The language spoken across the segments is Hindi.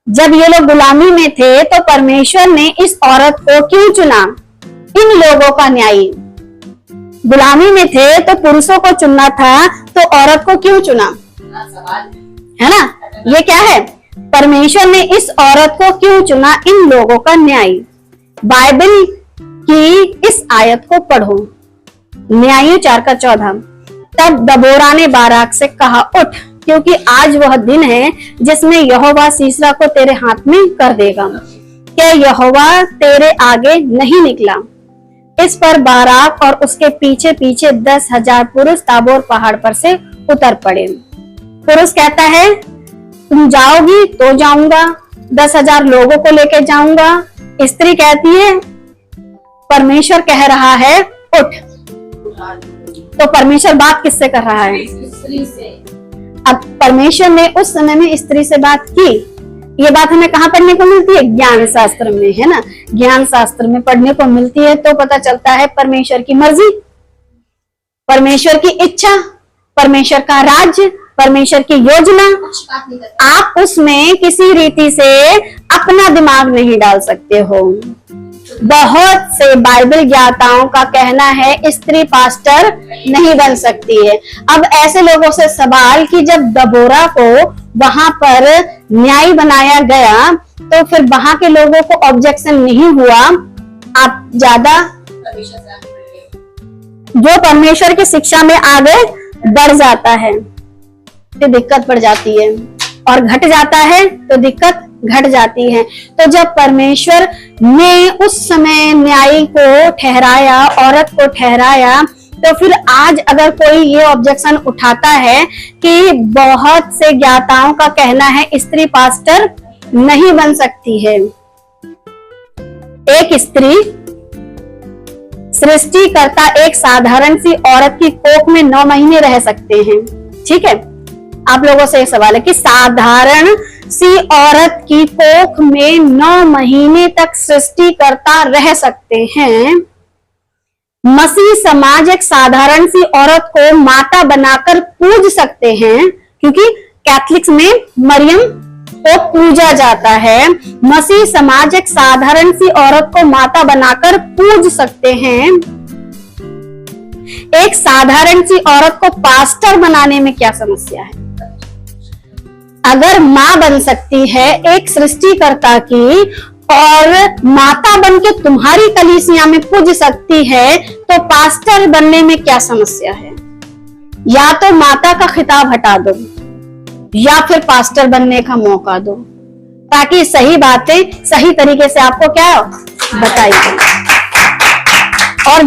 जब ये लोग गुलामी में थे तो परमेश्वर ने इस औरत को क्यों चुना? इन लोगों का न्यायी। गुलामी में थे तो पुरुषों को चुनना था, तो औरत को क्यों चुना? है ना? ये क्या है? परमेश्वर ने इस औरत को क्यों चुना? इन लोगों का न्यायी। बाइबल की इस आयत को पढ़ो, न्यायियों 4:14। तब दबोरा ने बाराक से कहा, उठ, क्योंकि आज वह दिन है जिसमें यहोवा सीसरा को तेरे हाथ में कर देगा। क्या यहोवा तेरे आगे नहीं निकला? इस पर बाराक और उसके पीछे पीछे 10,000 पुरुष ताबोर पहाड़ पर से उतर पड़े। पुरुष कहता है, तुम जाओगी तो जाऊंगा, 10,000 लोगों को लेकर जाऊंगा। स्त्री कहती है, परमेश्वर कह रहा है उठ। तो परमेश्वर बात किससे कर रहा है? स्त्री से। अब परमेश्वर ने उस समय में स्त्री से बात की। ये बात हमें कहाँ पढ़ने को मिलती है? ज्ञान शास्त्र में, है ना? ज्ञान शास्त्र में पढ़ने को मिलती है। तो पता चलता है परमेश्वर की मर्जी, परमेश्वर की इच्छा, परमेश्वर का राज्य, परमेश्वर की योजना। आप उसमें किसी रीति से अपना दिमाग नहीं डाल सकते हो। बहुत से बाइबल ज्ञाताओं का कहना है स्त्री पास्टर नहीं बन सकती है। अब ऐसे लोगों से सवाल कि जब दबोरा को वहां पर न्याय बनाया गया तो फिर वहां के लोगों को ऑब्जेक्शन नहीं हुआ। आप ज्यादा जो परमेश्वर की शिक्षा में आगे बढ़ जाता है तो दिक्कत पड़ जाती है, और घट जाता है तो दिक्कत घट जाती है। तो जब परमेश्वर ने उस समय न्यायी को ठहराया, औरत को ठहराया, तो फिर आज अगर कोई ये ऑब्जेक्शन उठाता है कि बहुत से ज्ञाताओं का कहना है स्त्री पास्टर नहीं बन सकती है। एक स्त्री सृष्टिकर्ता एक साधारण सी औरत की कोख में 9 महीने रह सकते हैं। ठीक है, आप लोगों से एक सवाल है कि साधारण सी औरत की कोख में 9 महीने तक सृष्टिकर्ता रह सकते हैं। मसीह समाज एक साधारण सी औरत को माता बनाकर पूज सकते हैं, क्योंकि कैथलिक्स में मरियम को पूजा जाता है। मसीह समाज एक साधारण सी औरत को माता बनाकर पूज सकते हैं। एक साधारण सी औरत को पास्टर बनाने में क्या समस्या है? अगर मां बन सकती है एक सृष्टिकर्ता की और माता बनके तुम्हारी कलीसिया में पूज सकती है, तो पास्टर बनने में क्या समस्या है? या तो माता का खिताब हटा दो या फिर पास्टर बनने का मौका दो, ताकि सही बातें सही तरीके से आपको क्या बताई जाए। और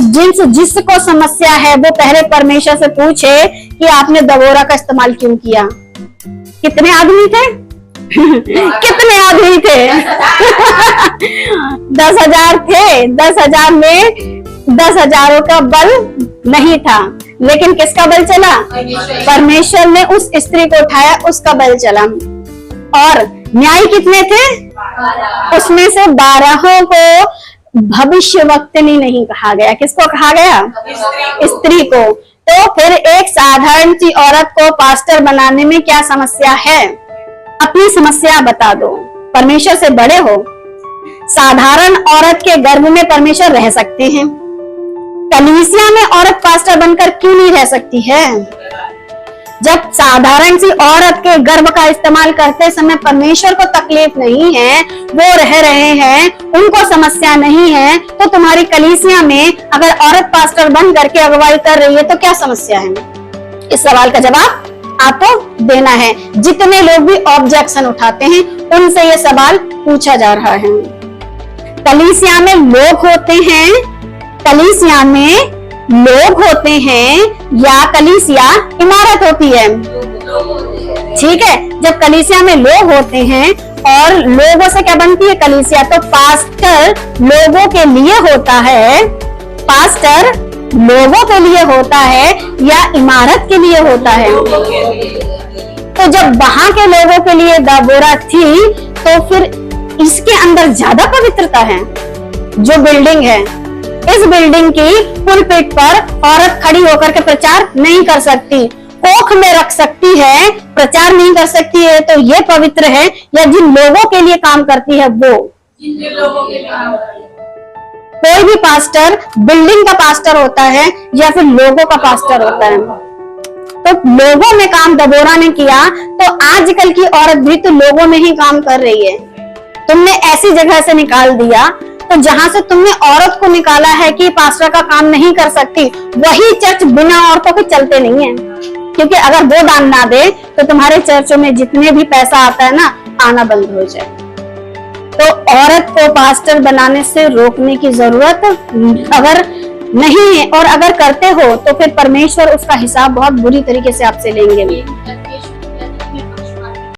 जिसको समस्या है वो पहले परमेश्वर से पूछे कि आपने दबोरा का इस्तेमाल क्यों किया। कितने आदमी थे? कितने आदमी थे? 10,000 थे। 10,000 में 10,000 का बल नहीं था, लेकिन किसका बल चला? परमेश्वर ने उस स्त्री को उठाया, उसका बल चला। और न्याय कितने थे? उसमें से 12 को भविष्यवक्तनी नहीं कहा गया। किसको कहा गया? स्त्री को। तो फिर एक साधारण सी औरत को पास्टर बनाने में क्या समस्या है? अपनी समस्या बता दो, परमेश्वर से बड़े हो। साधारण औरत के गर्भ में परमेश्वर रह सकते हैं, कलीसिया में औरत पास्टर बनकर क्यों नहीं रह सकती है? जब साधारण सी औरत के गर्भ का इस्तेमाल करते समय परमेश्वर को तकलीफ नहीं है, वो रह रहे हैं, उनको समस्या नहीं है, तो तुम्हारी कलीसिया में अगर औरत पास्टर बन करके अगुवाई कर रही है तो क्या समस्या है? इस सवाल का जवाब आपको देना है। जितने लोग भी ऑब्जेक्शन उठाते हैं उनसे ये सवाल पूछा जा रहा है। कलीसिया में लोग होते हैं, कलीसिया में लोग होते हैं या कलीसिया इमारत होती है? ठीक है, जब कलीसिया में लोग होते हैं और लोगों से क्या बनती है कलीसिया, तो पास्टर लोगों के लिए होता है। पास्टर लोगों के लिए होता है या इमारत के लिए होता है? तो जब वहां के लोगों के लिए दबोरा थी, तो फिर इसके अंदर ज्यादा पवित्रता है। जो बिल्डिंग है, इस बिल्डिंग की पुलपिट पर औरत खड़ी होकर के प्रचार नहीं कर सकती, कोख में रख सकती है, प्रचार नहीं कर सकती है तो ये पवित्र है, या जिन लोगों के लिए काम करती है वो? जिन लोगों के काम कोई भी पास्टर बिल्डिंग का पास्टर होता है या फिर लोगों का पास्टर होता है। तो लोगों में काम दबोरा ने किया, तो आजकल की औरत भी तो लोगों में ही काम कर रही है। तुमने ऐसी जगह से निकाल दिया, तो जहां से तुमने औरत को निकाला है कि पास्टर का काम नहीं कर सकती, वही चर्च बिना औरतों के चलते नहीं है। क्योंकि अगर वो दान ना दे तो तुम्हारे चर्चों में जितने भी पैसा आता है ना, आना बंद हो जाए। तो औरत को पास्टर बनाने से रोकने की जरूरत अगर नहीं है, और अगर करते हो तो फिर परमेश्वर उसका हिसाब बहुत बुरी तरीके से आपसे लेंगे।